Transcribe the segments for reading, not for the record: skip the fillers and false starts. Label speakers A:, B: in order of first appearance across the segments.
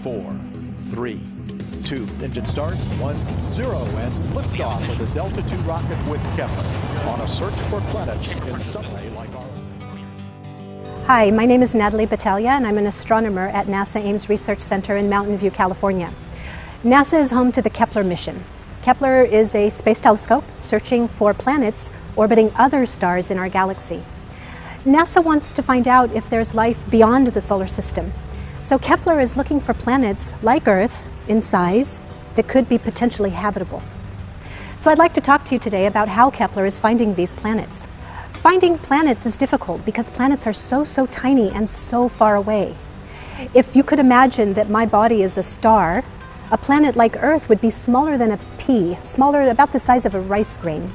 A: 4, 3, 2, engine start, 1, 0, and liftoff of the Delta II rocket with Kepler on a search for planets in some way like our own.
B: Hi, my name is Natalie Battaglia, and I'm an astronomer at NASA Ames Research Center in Mountain View, California. NASA is home to the Kepler mission. Kepler is a space telescope searching for planets orbiting other stars in our galaxy. NASA wants to find out if there's life beyond the solar system. So Kepler is looking for planets like Earth in size that could be potentially habitable. So I'd like to talk to you today about how Kepler is finding these planets. Finding planets is difficult because planets are so tiny and so far away. If you could imagine that my body is a star, a planet like Earth would be smaller than a pea, smaller, about the size of a rice grain.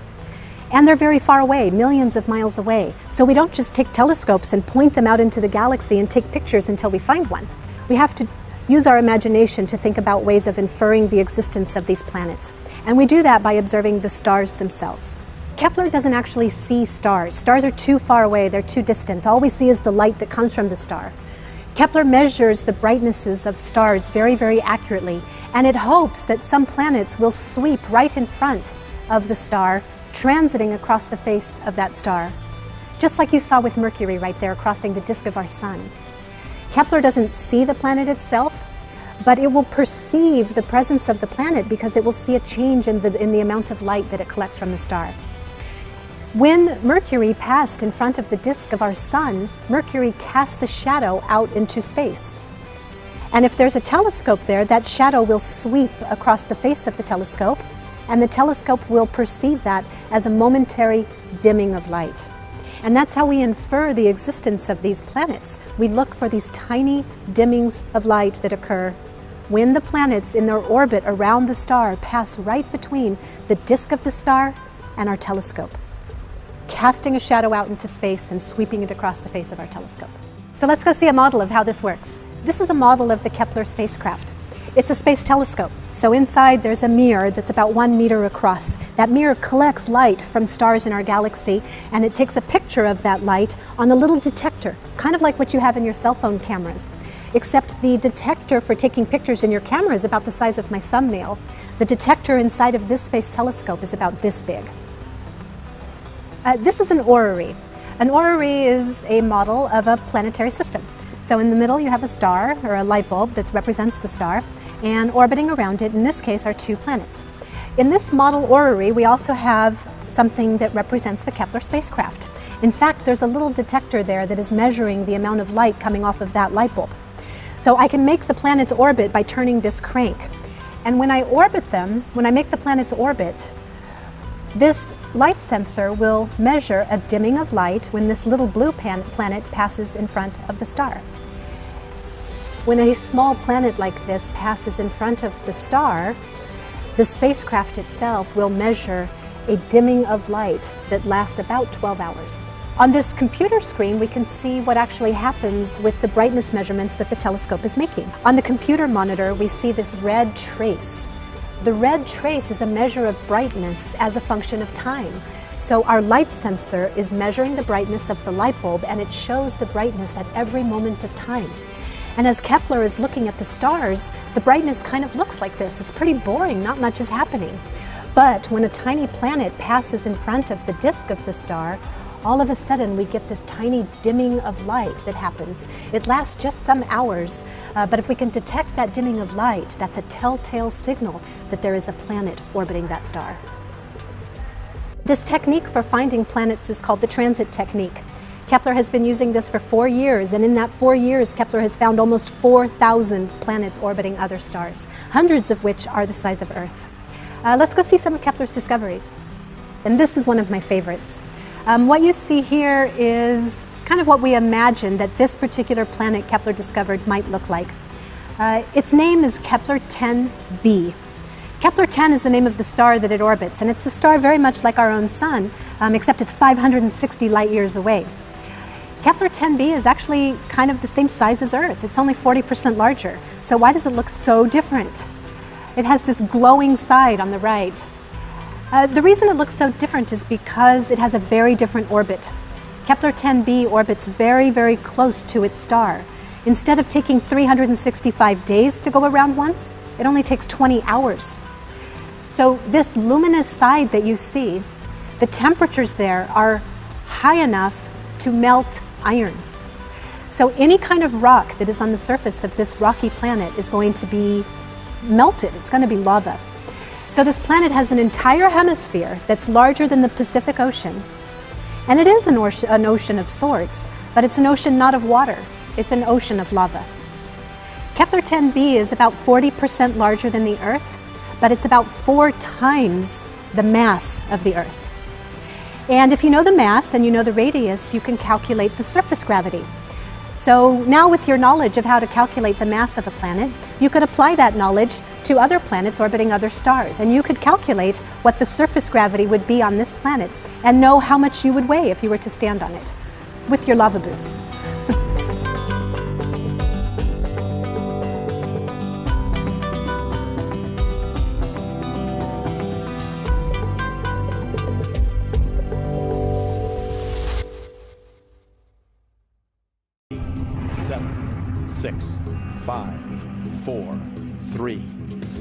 B: And they're very far away, millions of miles away. So we don't just take telescopes and point them out into the galaxy and take pictures until we find one. We have to use our imagination to think about ways of inferring the existence of these planets. And we do that by observing the stars themselves. Kepler doesn't actually see stars. Stars are too far away, they're too distant. All we see is the light that comes from the star. Kepler measures the brightnesses of stars very accurately, and it hopes that some planets will sweep right in front of the star, transiting across the face of that star, just like you saw with Mercury right there crossing the disk of our sun. Kepler doesn't see the planet itself, but it will perceive the presence of the planet because it will see a change in the amount of light that it collects from the star. When Mercury passed in front of the disk of our sun, Mercury casts a shadow out into space. And if there's a telescope there, that shadow will sweep across the face of the telescope, and the telescope will perceive that as a momentary dimming of light. And that's how we infer the existence of these planets. We look for these tiny dimmings of light that occur when the planets in their orbit around the star pass right between the disk of the star and our telescope, casting a shadow out into space and sweeping it across the face of our telescope. So let's go see a model of how this works. This is a model of the Kepler spacecraft. It's a space telescope. So inside there's a mirror that's about 1 meter across. That mirror collects light from stars in our galaxy, and it takes a picture of that light on a little detector, kind of like what you have in your cell phone cameras. Except the detector for taking pictures in your camera is about the size of my thumbnail. The detector inside of this space telescope is about this big. This is an orrery. An orrery is a model of a planetary system. So in the middle you have a star, or a light bulb that represents the star, and orbiting around it, in this case, are 2 planets. In this model orrery, we also have something that represents the Kepler spacecraft. In fact, there's a little detector there that is measuring the amount of light coming off of that light bulb. So I can make the planets orbit by turning this crank. And when I orbit them, when I make the planets orbit, this light sensor will measure a dimming of light when this little blue planet passes in front of the star. When a small planet like this passes in front of the star, the spacecraft itself will measure a dimming of light that lasts about 12 hours. On this computer screen, we can see what actually happens with the brightness measurements that the telescope is making. On the computer monitor, we see this red trace. The red trace is a measure of brightness as a function of time. So our light sensor is measuring the brightness of the light bulb, and it shows the brightness at every moment of time. And as Kepler is looking at the stars, the brightness kind of looks like this. It's pretty boring, not much is happening. But when a tiny planet passes in front of the disk of the star, all of a sudden we get this tiny dimming of light that happens. It lasts just some hours, but if we can detect that dimming of light, that's a telltale signal that there is a planet orbiting that star. This technique for finding planets is called the transit technique. Kepler has been using this for 4 years, and in that 4 years, Kepler has found almost 4,000 planets orbiting other stars, hundreds of which are the size of Earth. Let's go see some of Kepler's discoveries. And this is one of my favorites. What you see here is kind of what we imagine that this particular planet Kepler discovered might look like. Its name is Kepler-10b. Kepler-10 is the name of the star that it orbits, and it's a star very much like our own sun, except it's 560 light years away. Kepler-10b is actually kind of the same size as Earth. It's only 40% larger. So why does it look so different? It has this glowing side on the right. The reason it looks so different is because it has a very different orbit. Kepler-10b orbits very close to its star. Instead of taking 365 days to go around once, it only takes 20 hours. So this luminous side that you see, the temperatures there are high enough to melt iron. So any kind of rock that is on the surface of this rocky planet is going to be melted. It's going to be lava. So this planet has an entire hemisphere that's larger than the Pacific Ocean. And it is an ocean of sorts, but it's an ocean not of water. It's an ocean of lava. Kepler-10b is about 40% larger than the Earth, but it's about 4 times the mass of the Earth. And if you know the mass and you know the radius, you can calculate the surface gravity. So now with your knowledge of how to calculate the mass of a planet, you could apply that knowledge to other planets orbiting other stars, and you could calculate what the surface gravity would be on this planet and know how much you would weigh if you were to stand on it with your lava boots.
A: Seven, 6, 5, 4, 3,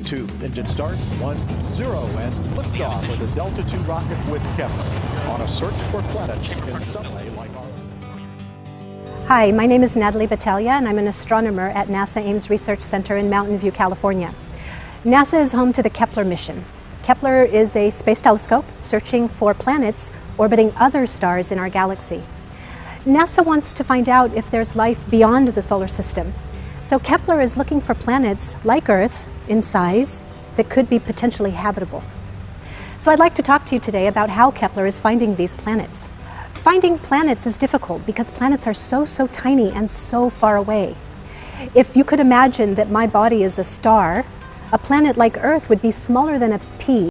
A: 2. Engine start. 1, 0, and liftoff of the Delta II rocket with Kepler on a search for planets in some way like our own.
B: Hi, my name is Natalie Battaglia, and I'm an astronomer at NASA Ames Research Center in Mountain View, California. NASA is home to the Kepler mission. Kepler is a space telescope searching for planets orbiting other stars in our galaxy. NASA wants to find out if there's life beyond the solar system. So Kepler is looking for planets like Earth in size that could be potentially habitable. So I'd like to talk to you today about how Kepler is finding these planets. Finding planets is difficult because planets are so tiny and so far away. If you could imagine that my body is a star, a planet like Earth would be smaller than a pea.